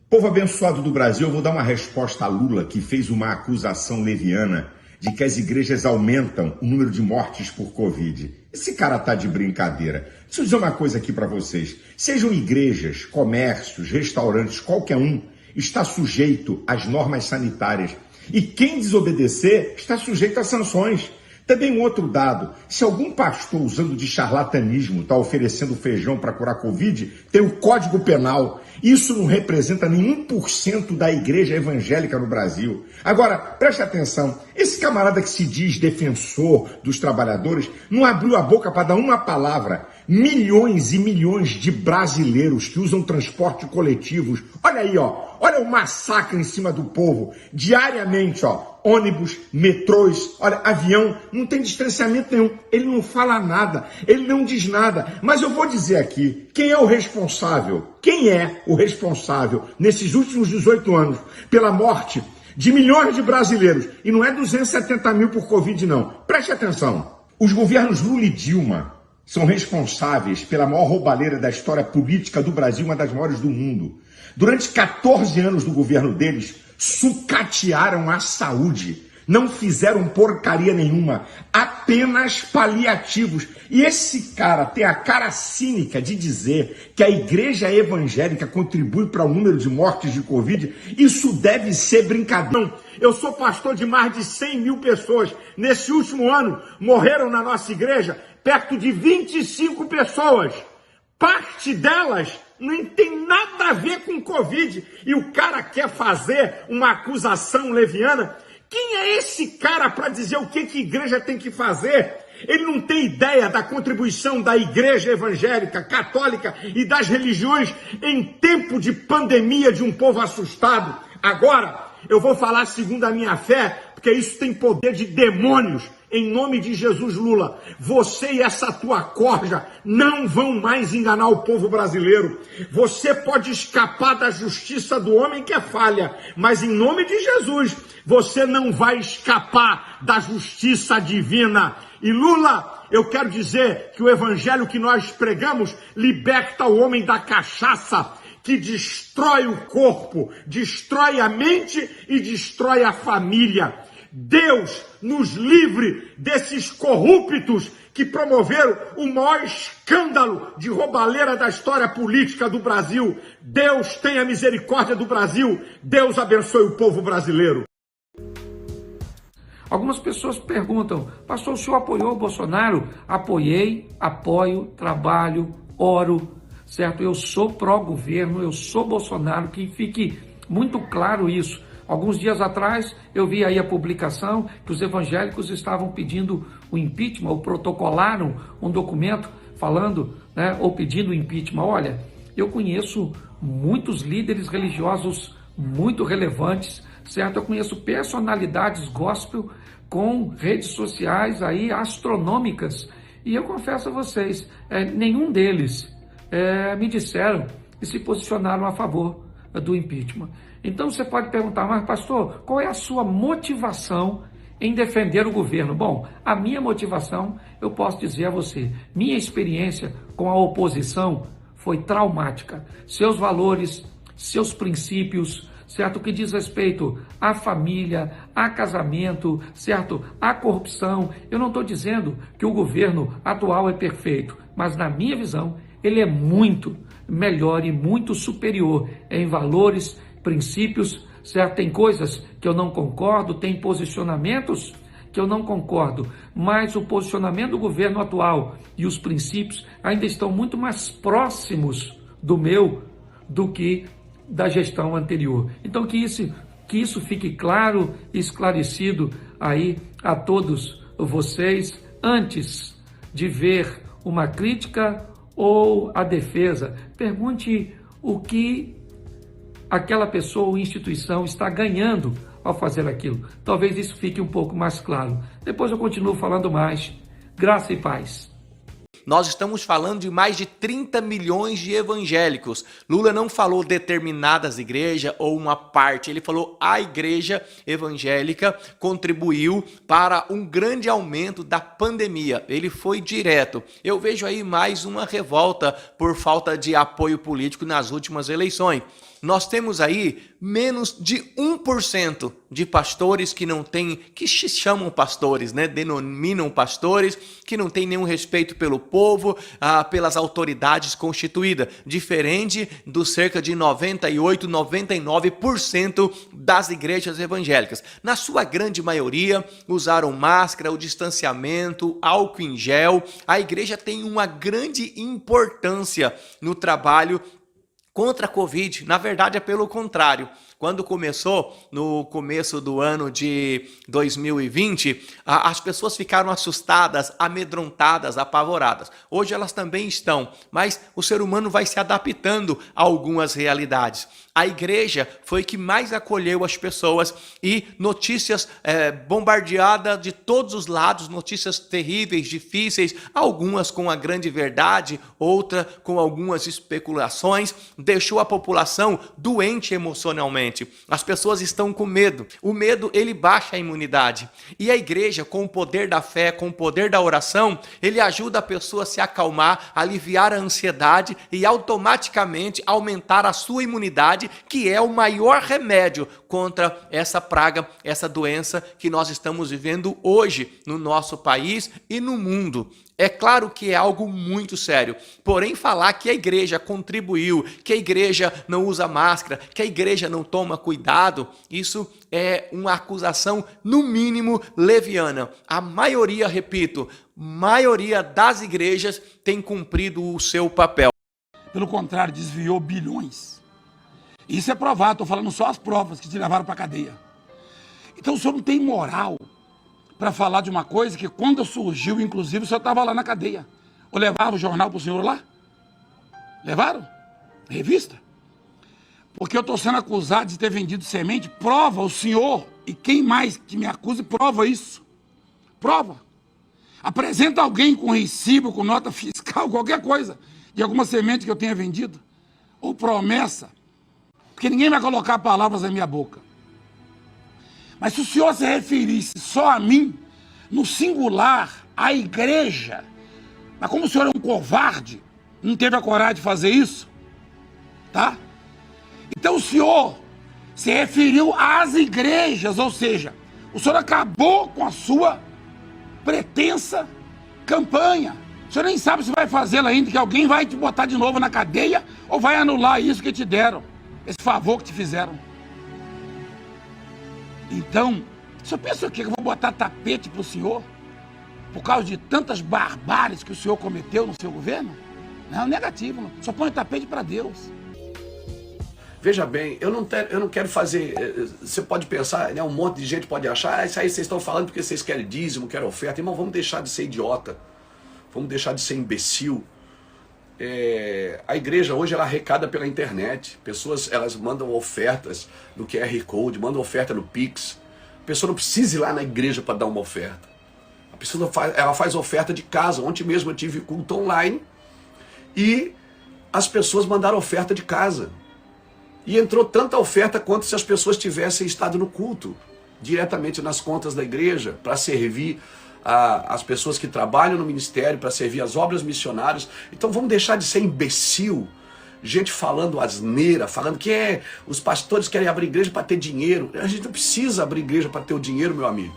Povo abençoado do Brasil, eu vou dar uma resposta a Lula, que fez uma acusação leviana de que as igrejas aumentam o número de mortes por Covid. Esse cara tá de brincadeira. Deixa eu dizer uma coisa aqui para vocês. Sejam igrejas, comércios, restaurantes, qualquer um, está sujeito às normas sanitárias. E quem desobedecer está sujeito a sanções. Também um outro dado, se algum pastor usando de charlatanismo está oferecendo feijão para curar Covid, tem o Código Penal. Isso não representa nem 1% da igreja evangélica no Brasil. Agora, preste atenção, esse camarada que se diz defensor dos trabalhadores não abriu a boca para dar uma palavra. Milhões e milhões de brasileiros que usam transporte coletivos. Olha aí, ó, olha o massacre em cima do povo. Diariamente, ó. Ônibus, metrôs, olha, avião, não tem distanciamento nenhum. Ele não fala nada, ele não diz nada. Mas eu vou dizer aqui, quem é o responsável? Quem é o responsável nesses últimos 18 anos pela morte de milhões de brasileiros? E não é 270 mil por Covid, não. Preste atenção. Os governos Lula e Dilma são responsáveis pela maior roubalheira da história política do Brasil, uma das maiores do mundo. Durante 14 anos do governo deles, sucatearam a saúde, não fizeram porcaria nenhuma, apenas paliativos. E esse cara tem a cara cínica de dizer que a igreja evangélica contribui para o número de mortes de Covid. Isso deve ser brincadeira. Eu sou pastor de mais de 100 mil pessoas. Nesse último ano, morreram na nossa igreja perto de 25 pessoas. Parte delas não tem nada a ver com Covid e o cara quer fazer uma acusação leviana. Quem é esse cara para dizer o que a igreja tem que fazer? Ele não tem ideia da contribuição da igreja evangélica, católica e das religiões em tempo de pandemia de um povo assustado. Agora, eu vou falar segundo a minha fé, porque isso tem poder de demônios. Em nome de Jesus, Lula, você e essa tua corja não vão mais enganar o povo brasileiro. Você pode escapar da justiça do homem que é falha, mas em nome de Jesus, você não vai escapar da justiça divina. E Lula, eu quero dizer que o evangelho que nós pregamos liberta o homem da cachaça, que destrói o corpo, destrói a mente e destrói a família. Deus nos livre desses corruptos que promoveram o maior escândalo de roubalheira da história política do Brasil. Deus tenha misericórdia do Brasil. Deus abençoe o povo brasileiro. Algumas pessoas perguntam, pastor, o senhor apoiou o Bolsonaro? Apoiei, apoio, trabalho, oro, certo? Eu sou pró-governo, eu sou Bolsonaro, que fique muito claro isso. Alguns dias atrás, eu vi aí a publicação que os evangélicos estavam pedindo o impeachment, ou protocolaram um documento falando, ou pedindo o impeachment. Olha, eu conheço muitos líderes religiosos muito relevantes, certo? Eu conheço personalidades gospel com redes sociais aí astronômicas. E eu confesso a vocês, nenhum deles me disseram e se posicionaram a favor do impeachment. Então você pode perguntar, mas pastor, qual é a sua motivação em defender o governo? Bom, a minha motivação, eu posso dizer a você, minha experiência com a oposição foi traumática. Seus valores, seus princípios, certo? Que diz respeito à família, a casamento, certo? A corrupção. Eu não estou dizendo que o governo atual é perfeito, mas na minha visão, ele é muito melhor e muito superior em valores, princípios, certo? Tem coisas que eu não concordo, tem posicionamentos que eu não concordo, mas o posicionamento do governo atual e os princípios ainda estão muito mais próximos do meu do que da gestão anterior. Então que isso fique claro e esclarecido aí a todos vocês antes de ver uma crítica ou a defesa. Pergunte o que aquela pessoa ou instituição está ganhando ao fazer aquilo. Talvez isso fique um pouco mais claro. Depois eu continuo falando mais. Graça e paz. Nós estamos falando de mais de 30 milhões de evangélicos. Lula não falou determinadas igrejas ou uma parte, ele falou a igreja evangélica contribuiu para um grande aumento da pandemia. Ele foi direto. Eu vejo aí mais uma revolta por falta de apoio político nas últimas eleições. Nós temos aí menos de 1% de pastores que não têm, que se chamam pastores, né? Denominam pastores, que não têm nenhum respeito pelo povo, pelas autoridades constituídas, diferente dos cerca de 98, 99% das igrejas evangélicas. Na sua grande maioria, usaram máscara, o distanciamento, álcool em gel. A igreja tem uma grande importância no trabalho contra a Covid. Na verdade, é pelo contrário. Quando começou, no começo do ano de 2020, as pessoas ficaram assustadas, amedrontadas, apavoradas. Hoje elas também estão, mas o ser humano vai se adaptando a algumas realidades. A igreja foi que mais acolheu as pessoas e notícias bombardeadas de todos os lados, notícias terríveis, difíceis, algumas com a grande verdade, outra com algumas especulações, deixou a população doente emocionalmente. As pessoas estão com medo. O medo, ele baixa a imunidade. E a igreja, com o poder da fé, com o poder da oração, ele ajuda a pessoa a se acalmar, aliviar a ansiedade e automaticamente aumentar a sua imunidade, que é o maior remédio contra essa praga, essa doença que nós estamos vivendo hoje no nosso país e no mundo. É claro que é algo muito sério, porém falar que a igreja contribuiu, que a igreja não usa máscara, que a igreja não toma cuidado, isso é uma acusação no mínimo leviana. A maioria, repito, maioria das igrejas tem cumprido o seu papel. Pelo contrário, desviou bilhões. Isso é provado, estou falando só as provas que te levaram para a cadeia. Então o senhor não tem moral para falar de uma coisa que quando surgiu, inclusive, o senhor estava lá na cadeia. Ou levaram o jornal para o senhor lá? Levaram? Revista? Porque eu estou sendo acusado de ter vendido semente, prova o senhor, e quem mais que me acuse, prova isso. Prova. Apresenta alguém com recibo, com nota fiscal, qualquer coisa, de alguma semente que eu tenha vendido. Ou promessa. Porque ninguém vai colocar palavras na minha boca. Mas se o senhor se referisse só a mim, no singular, à igreja, mas como o senhor é um covarde, não teve a coragem de fazer isso, tá? Então o senhor se referiu às igrejas, ou seja, o senhor acabou com a sua pretensa campanha. O senhor nem sabe se vai fazê-la ainda, que alguém vai te botar de novo na cadeia ou vai anular isso que te deram, esse favor que te fizeram. Então, o senhor pensa o quê? Que eu vou botar tapete para o senhor? Por causa de tantas barbáries que o senhor cometeu no seu governo? Não, negativo. Não. Só põe tapete para Deus. Veja bem, eu não quero fazer... Você pode pensar, né, um monte de gente pode achar, isso aí vocês estão falando porque vocês querem dízimo, querem oferta. Irmão, vamos deixar de ser idiota. Vamos deixar de ser imbecil. A igreja hoje ela arrecada pela internet. Pessoas elas mandam ofertas no QR Code, mandam oferta no Pix. A pessoa não precisa ir lá na igreja para dar uma oferta. A pessoa faz oferta de casa. Ontem mesmo eu tive culto online e as pessoas mandaram oferta de casa. E entrou tanta oferta quanto se as pessoas tivessem estado no culto, diretamente nas contas da igreja, para servir as pessoas que trabalham no ministério, para servir as obras missionárias. Então vamos deixar de ser imbecil, gente falando asneira, falando que os pastores querem abrir igreja para ter dinheiro. A gente não precisa abrir igreja para ter o dinheiro, meu amigo.